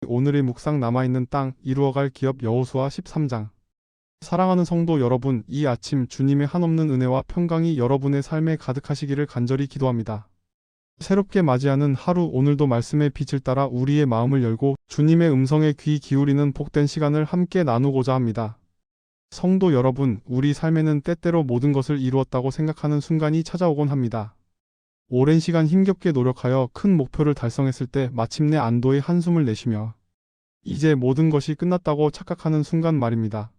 오늘의 묵상 남아있는 땅 이루어갈 기업 여호수아 13장. 사랑하는 성도 여러분, 이 아침 주님의 한없는 은혜와 평강이 여러분의 삶에 가득하시기를 간절히 기도합니다. 새롭게 맞이하는 하루, 오늘도 말씀의 빛을 따라 우리의 마음을 열고 주님의 음성에 귀 기울이는 복된 시간을 함께 나누고자 합니다. 성도 여러분, 우리 삶에는 때때로 모든 것을 이루었다고 생각하는 순간이 찾아오곤 합니다. 오랜 시간 힘겹게 노력하여 큰 목표를 달성했을 때 마침내 안도의 한숨을 내쉬며 이제 모든 것이 끝났다고 착각하는 순간 말입니다.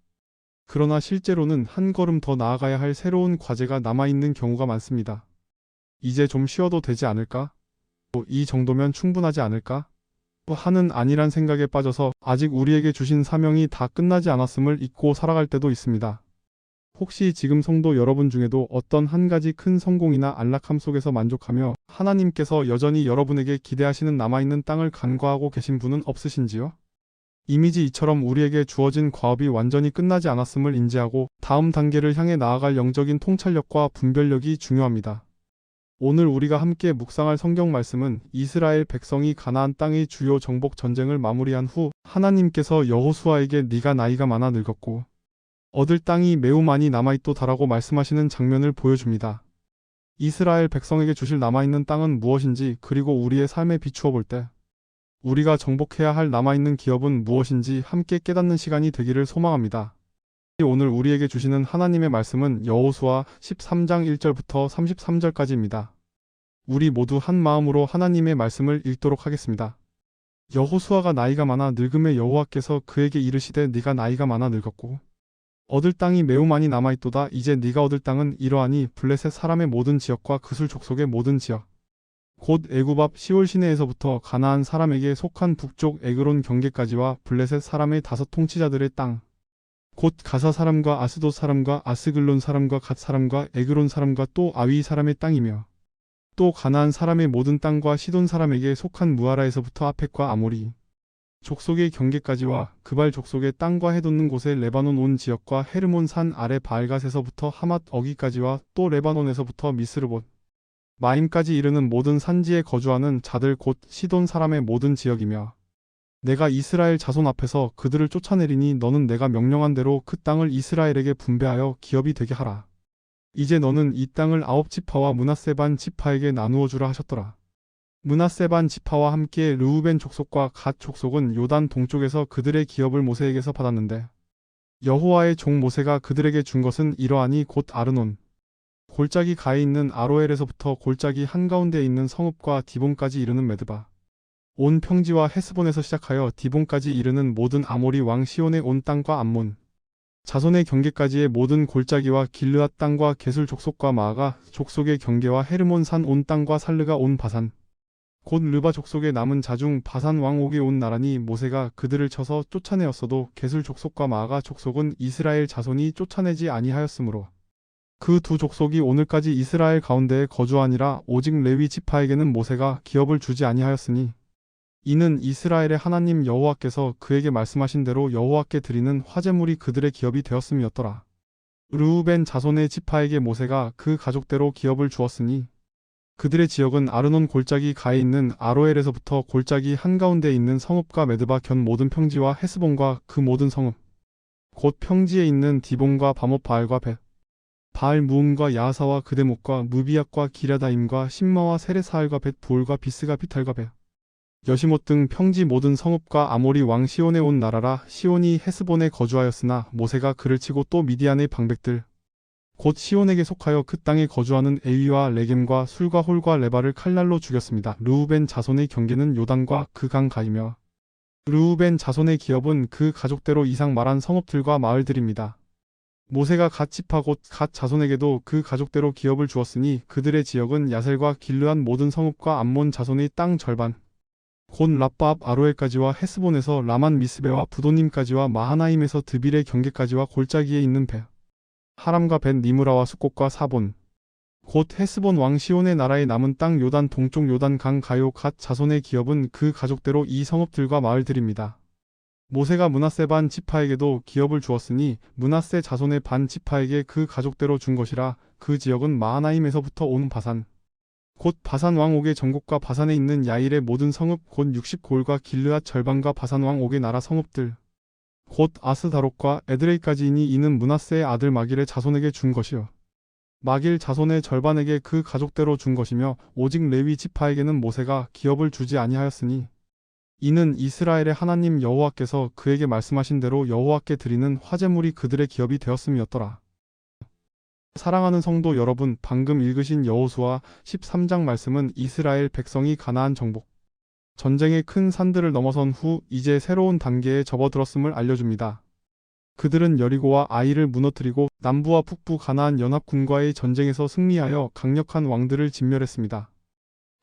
그러나 실제로는 한 걸음 더 나아가야 할 새로운 과제가 남아있는 경우가 많습니다. 이제 좀 쉬어도 되지 않을까? 이 정도면 충분하지 않을까? 하는 아니란 생각에 빠져서 아직 우리에게 주신 사명이 다 끝나지 않았음을 잊고 살아갈 때도 있습니다. 혹시 지금 성도 여러분 중에도 어떤 한 가지 큰 성공이나 안락함 속에서 만족하며 하나님께서 여전히 여러분에게 기대하시는 남아있는 땅을 간과하고 계신 분은 없으신지요? 이미지 이처럼 우리에게 주어진 과업이 완전히 끝나지 않았음을 인지하고 다음 단계를 향해 나아갈 영적인 통찰력과 분별력이 중요합니다. 오늘 우리가 함께 묵상할 성경 말씀은 이스라엘 백성이 가나안 땅의 주요 정복 전쟁을 마무리한 후 하나님께서 여호수아에게 네가 나이가 많아 늙었고 얻을 땅이 매우 많이 남아있도다라고 말씀하시는 장면을 보여줍니다. 이스라엘 백성에게 주실 남아있는 땅은 무엇인지, 그리고 우리의 삶에 비추어 볼 때 우리가 정복해야 할 남아있는 기업은 무엇인지 함께 깨닫는 시간이 되기를 소망합니다. 오늘 우리에게 주시는 하나님의 말씀은 여호수아 13장 1절부터 33절까지입니다. 우리 모두 한 마음으로 하나님의 말씀을 읽도록 하겠습니다. 여호수아가 나이가 많아 늙음에 여호와께서 그에게 이르시되 네가 나이가 많아 늙었고 얻을 땅이 매우 많이 남아있도다. 이제 네가 얻을 땅은 이러하니 블레셋 사람의 모든 지역과 그술 족속의 모든 지역 곧 애굽 앞 시올 시내에서부터 가나안 사람에게 속한 북쪽 에그론 경계까지와 블레셋 사람의 5 통치자들의 땅 곧 가사 사람과 아스돗 사람과 아스글론 사람과 갓 사람과 에그론 사람과 또 아위 사람의 땅이며 또 가나안 사람의 모든 땅과 시돈 사람에게 속한 무아라에서부터 아펙과 아모리 족속의 경계까지와 그발 족속의 땅과 해돋는 곳의 레바논 온 지역과 헤르몬 산 아래 바알갓에서부터 하맛 어기까지와 또 레바논에서부터 미스르봇 마임까지 이르는 모든 산지에 거주하는 자들 곧 시돈 사람의 모든 지역이며 내가 이스라엘 자손 앞에서 그들을 쫓아내리니 너는 내가 명령한 대로 그 땅을 이스라엘에게 분배하여 기업이 되게 하라. 이제 너는 이 땅을 9지파와 므낫세 반 지파에게 나누어 주라 하셨더라. 므낫세 반 지파와 함께 르우벤 족속과 갓 족속은 요단 동쪽에서 그들의 기업을 모세에게서 받았는데 여호와의 종 모세가 그들에게 준 것은 이러하니 곧 아르논 골짜기 가에 있는 아로엘에서부터 골짜기 한가운데에 있는 성읍과 디본까지 이르는 메드바 온 평지와 헤스본에서 시작하여 디본까지 이르는 모든 아모리 왕 시온의 온 땅과 암몬 자손의 경계까지의 모든 골짜기와 길르앗 땅과 게술 족속과 마아가 족속의 경계와 헤르몬 산 온 땅과 살르가 온 바산 곧 르바 족속의 남은 자중 바산 왕 옥이 온 나라니 모세가 그들을 쳐서 쫓아내었어도 게술 족속과 마아가 족속은 이스라엘 자손이 쫓아내지 아니하였으므로 그 두 족속이 오늘까지 이스라엘 가운데에 거주하니라. 오직 레위 지파에게는 모세가 기업을 주지 아니하였으니 이는 이스라엘의 하나님 여호와께서 그에게 말씀하신 대로 여호와께 드리는 화제물이 그들의 기업이 되었음이었더라. 르우벤 자손의 지파에게 모세가 그 가족대로 기업을 주었으니 그들의 지역은 아르논 골짜기 가에 있는 아로엘에서부터 골짜기 한가운데에 있는 성읍과 메드바 견 모든 평지와 헤스본과 그 모든 성읍 곧 평지에 있는 디본과 바못 바알과 벳 바알 무음과 야하사와 그대목과 무비약과 기랴다임과 심마와 세레사알과 벳 부올과 비스가 비탈과 벳 여시못 등 평지 모든 성읍과 아모리 왕 시온에 온 나라라. 시온이 헤스본에 거주하였으나 모세가 그를 치고 또 미디안의 방백들 곧 시온에게 속하여 그 땅에 거주하는 에위와 레겜과 술과 홀과 레바를 칼날로 죽였습니다. 르우벤 자손의 경계는 요단과 그 강 가이며 르우벤 자손의 기업은 그 가족대로 이상 말한 성읍들과 마을들입니다. 모세가 갓 지파 곧 갓 자손에게도 그 가족대로 기업을 주었으니 그들의 지역은 야셀과 길르앗 모든 성읍과 암몬 자손의 땅 절반 곧 라빠 앞 아로엘까지와 헤스본에서 라만 미스베와 부도님까지와 마하나임에서 드빌의 경계까지와 골짜기에 있는 벳 하람과 벳 니므라와 숫곳과 사본 곧 헤스본 왕 시온의 나라의 남은 땅 요단 동쪽 요단 강 가요 갓 자손의 기업은 그 가족대로 이 성읍들과 마을들입니다. 모세가 므낫세 반 지파에게도 기업을 주었으니 므낫세 자손의 반 지파에게 그 가족대로 준 것이라. 그 지역은 마하나임에서부터 온 바산 곧 바산 왕 옥의 전국과 바산에 있는 야일의 모든 성읍 곧 60골과 길르앗 절반과 바산 왕 옥의 나라 성읍들 곧 아스다롯과 에드레이까지이니 이는 므낫세의 아들 마길의 자손에게 준 것이요 마길 자손의 절반에게 그 가족대로 준 것이며 오직 레위 지파에게는 모세가 기업을 주지 아니하였으니 이는 이스라엘의 하나님 여호와께서 그에게 말씀하신 대로 여호와께 드리는 화제물이 그들의 기업이 되었음이었더라. 사랑하는 성도 여러분, 방금 읽으신 여호수아 13장 말씀은 이스라엘 백성이 가나안 정복, 전쟁의 큰 산들을 넘어선 후 이제 새로운 단계에 접어들었음을 알려줍니다. 그들은 여리고와 아이를 무너뜨리고 남부와 북부 가나안 연합군과의 전쟁에서 승리하여 강력한 왕들을 진멸했습니다.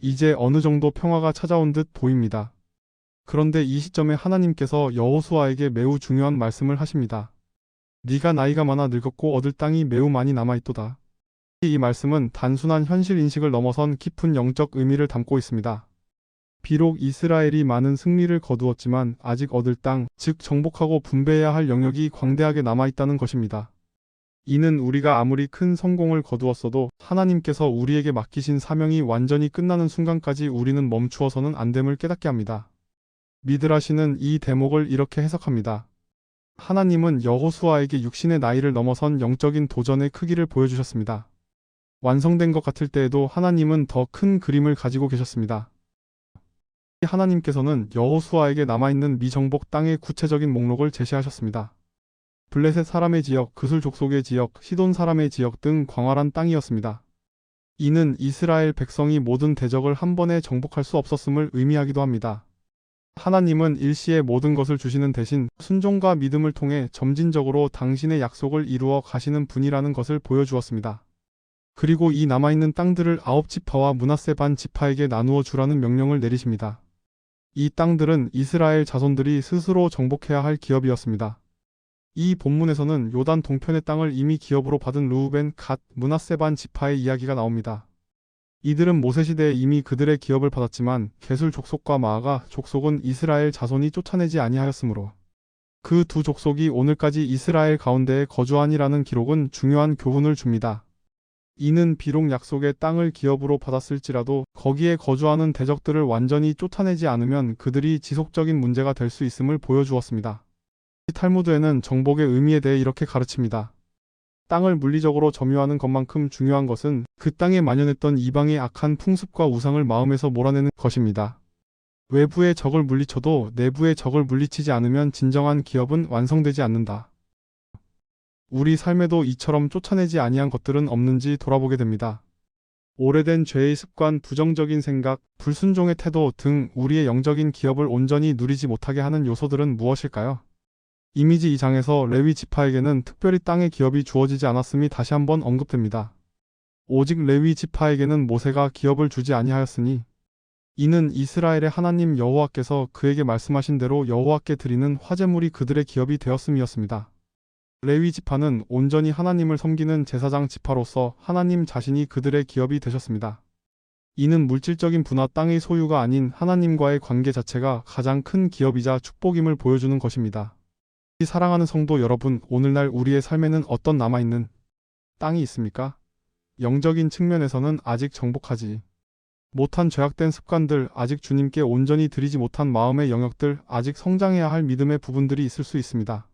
이제 어느 정도 평화가 찾아온 듯 보입니다. 그런데 이 시점에 하나님께서 여호수아에게 매우 중요한 말씀을 하십니다. 네가 나이가 많아 늙었고 얻을 땅이 매우 많이 남아있도다. 이 말씀은 단순한 현실 인식을 넘어선 깊은 영적 의미를 담고 있습니다. 비록 이스라엘이 많은 승리를 거두었지만 아직 얻을 땅, 즉 정복하고 분배해야 할 영역이 광대하게 남아있다는 것입니다. 이는 우리가 아무리 큰 성공을 거두었어도 하나님께서 우리에게 맡기신 사명이 완전히 끝나는 순간까지 우리는 멈추어서는 안 됨을 깨닫게 합니다. 미드라시는 이 대목을 이렇게 해석합니다. 하나님은 여호수아에게 육신의 나이를 넘어선 영적인 도전의 크기를 보여주셨습니다. 완성된 것 같을 때에도 하나님은 더 큰 그림을 가지고 계셨습니다. 하나님께서는 여호수아에게 남아있는 미정복 땅의 구체적인 목록을 제시하셨습니다. 블레셋 사람의 지역, 그술 족속의 지역, 시돈 사람의 지역 등 광활한 땅이었습니다. 이는 이스라엘 백성이 모든 대적을 한 번에 정복할 수 없었음을 의미하기도 합니다. 하나님은 일시에 모든 것을 주시는 대신 순종과 믿음을 통해 점진적으로 당신의 약속을 이루어 가시는 분이라는 것을 보여주었습니다. 그리고 이 남아있는 땅들을 9지파와 므낫세 반 지파에게 나누어 주라는 명령을 내리십니다. 이 땅들은 이스라엘 자손들이 스스로 정복해야 할 기업이었습니다. 이 본문에서는 요단 동편의 땅을 이미 기업으로 받은 르우벤, 갓, 므낫세 반 지파의 이야기가 나옵니다. 이들은 모세시대에 이미 그들의 기업을 받았지만 게술 족속과 마아가 족속은 이스라엘 자손이 쫓아내지 아니하였으므로 그 두 족속이 오늘까지 이스라엘 가운데에 거주하니라는 기록은 중요한 교훈을 줍니다. 이는 비록 약속의 땅을 기업으로 받았을지라도 거기에 거주하는 대적들을 완전히 쫓아내지 않으면 그들이 지속적인 문제가 될 수 있음을 보여주었습니다. 탈무드에는 정복의 의미에 대해 이렇게 가르칩니다. 땅을 물리적으로 점유하는 것만큼 중요한 것은 그 땅에 만연했던 이방의 악한 풍습과 우상을 마음에서 몰아내는 것입니다. 외부의 적을 물리쳐도 내부의 적을 물리치지 않으면 진정한 기업은 완성되지 않는다. 우리 삶에도 이처럼 쫓아내지 아니한 것들은 없는지 돌아보게 됩니다. 오래된 죄의 습관, 부정적인 생각, 불순종의 태도 등 우리의 영적인 기업을 온전히 누리지 못하게 하는 요소들은 무엇일까요? 이미지 2장에서 레위 지파에게는 특별히 땅의 기업이 주어지지 않았음이 다시 한번 언급됩니다. 오직 레위 지파에게는 모세가 기업을 주지 아니하였으니 이는 이스라엘의 하나님 여호와께서 그에게 말씀하신 대로 여호와께 드리는 화제물이 그들의 기업이 되었음이었습니다. 레위 지파는 온전히 하나님을 섬기는 제사장 지파로서 하나님 자신이 그들의 기업이 되셨습니다. 이는 물질적인 부나 땅의 소유가 아닌 하나님과의 관계 자체가 가장 큰 기업이자 축복임을 보여주는 것입니다. 사랑하는 성도 여러분, 오늘날 우리의 삶에는 어떤 남아있는 땅이 있습니까? 영적인 측면에서는 아직 정복하지 못한 죄악된 습관들, 아직 주님께 온전히 드리지 못한 마음의 영역들, 아직 성장해야 할 믿음의 부분들이 있을 수 있습니다.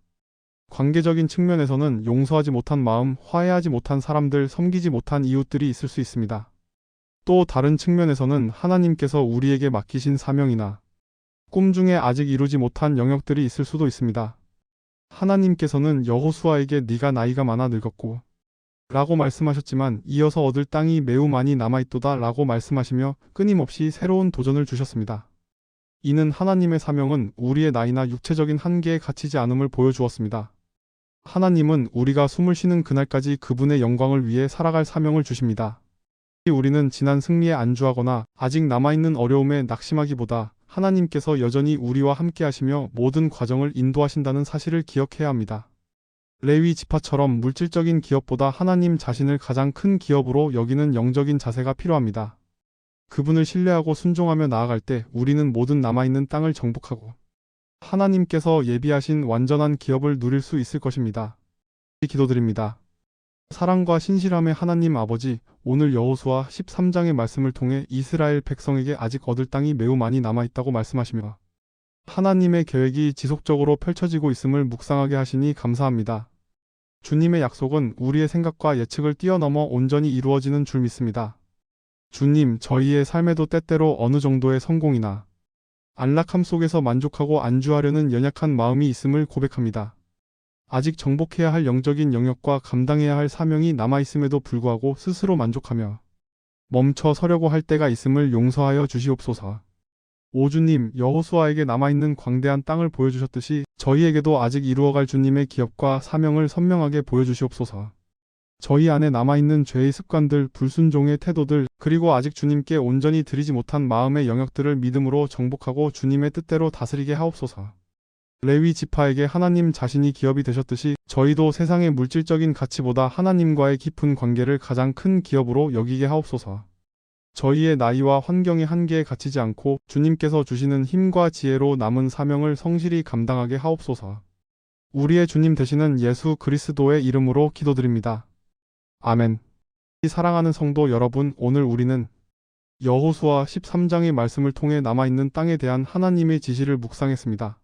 관계적인 측면에서는 용서하지 못한 마음, 화해하지 못한 사람들, 섬기지 못한 이웃들이 있을 수 있습니다. 또 다른 측면에서는 하나님께서 우리에게 맡기신 사명이나 꿈 중에 아직 이루지 못한 영역들이 있을 수도 있습니다. 하나님께서는 여호수아에게 네가 나이가 많아 늙었고 라고 말씀하셨지만 이어서 얻을 땅이 매우 많이 남아있도다 라고 말씀하시며 끊임없이 새로운 도전을 주셨습니다. 이는 하나님의 사명은 우리의 나이나 육체적인 한계에 갇히지 않음을 보여주었습니다. 하나님은 우리가 숨을 쉬는 그날까지 그분의 영광을 위해 살아갈 사명을 주십니다. 우리는 지난 승리에 안주하거나 아직 남아있는 어려움에 낙심하기보다 하나님께서 여전히 우리와 함께 하시며 모든 과정을 인도하신다는 사실을 기억해야 합니다. 레위 지파처럼 물질적인 기업보다 하나님 자신을 가장 큰 기업으로 여기는 영적인 자세가 필요합니다. 그분을 신뢰하고 순종하며 나아갈 때 우리는 모든 남아있는 땅을 정복하고 하나님께서 예비하신 완전한 기업을 누릴 수 있을 것입니다. 기도드립니다. 사랑과 신실함의 하나님 아버지, 오늘 여호수아 13장의 말씀을 통해 이스라엘 백성에게 아직 얻을 땅이 매우 많이 남아있다고 말씀하시며 하나님의 계획이 지속적으로 펼쳐지고 있음을 묵상하게 하시니 감사합니다. 주님의 약속은 우리의 생각과 예측을 뛰어넘어 온전히 이루어지는 줄 믿습니다. 주님, 저희의 삶에도 때때로 어느 정도의 성공이나 안락함 속에서 만족하고 안주하려는 연약한 마음이 있음을 고백합니다. 아직 정복해야 할 영적인 영역과 감당해야 할 사명이 남아있음에도 불구하고 스스로 만족하며 멈춰 서려고 할 때가 있음을 용서하여 주시옵소서. 오 주님, 여호수아에게 남아있는 광대한 땅을 보여주셨듯이 저희에게도 아직 이루어갈 주님의 기업과 사명을 선명하게 보여주시옵소서. 저희 안에 남아있는 죄의 습관들, 불순종의 태도들, 그리고 아직 주님께 온전히 드리지 못한 마음의 영역들을 믿음으로 정복하고 주님의 뜻대로 다스리게 하옵소서. 레위 지파에게 하나님 자신이 기업이 되셨듯이 저희도 세상의 물질적인 가치보다 하나님과의 깊은 관계를 가장 큰 기업으로 여기게 하옵소서. 저희의 나이와 환경의 한계에 갇히지 않고 주님께서 주시는 힘과 지혜로 남은 사명을 성실히 감당하게 하옵소서. 우리의 주님 되시는 예수 그리스도의 이름으로 기도드립니다. 아멘. 사랑하는 성도 여러분, 오늘 우리는 여호수아 13장의 말씀을 통해 남아있는 땅에 대한 하나님의 지시를 묵상했습니다.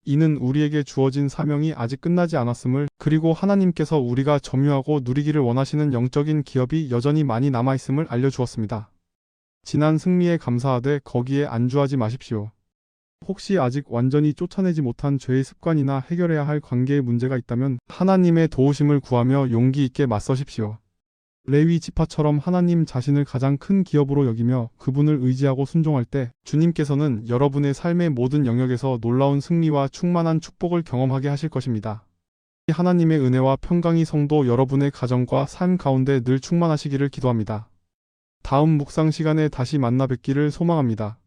이는 우리에게 주어진 사명이 아직 끝나지 않았음을, 그리고 하나님께서 우리가 점유하고 누리기를 원하시는 영적인 기업이 여전히 많이 남아있음을 알려주었습니다. 지난 승리에 감사하되 거기에 안주하지 마십시오. 혹시 아직 완전히 쫓아내지 못한 죄의 습관이나 해결해야 할 관계의 문제가 있다면 하나님의 도우심을 구하며 용기 있게 맞서십시오. 레위 지파처럼 하나님 자신을 가장 큰 기업으로 여기며 그분을 의지하고 순종할 때 주님께서는 여러분의 삶의 모든 영역에서 놀라운 승리와 충만한 축복을 경험하게 하실 것입니다. 하나님의 은혜와 평강이 성도 여러분의 가정과 삶 가운데 늘 충만하시기를 기도합니다. 다음 묵상 시간에 다시 만나 뵙기를 소망합니다.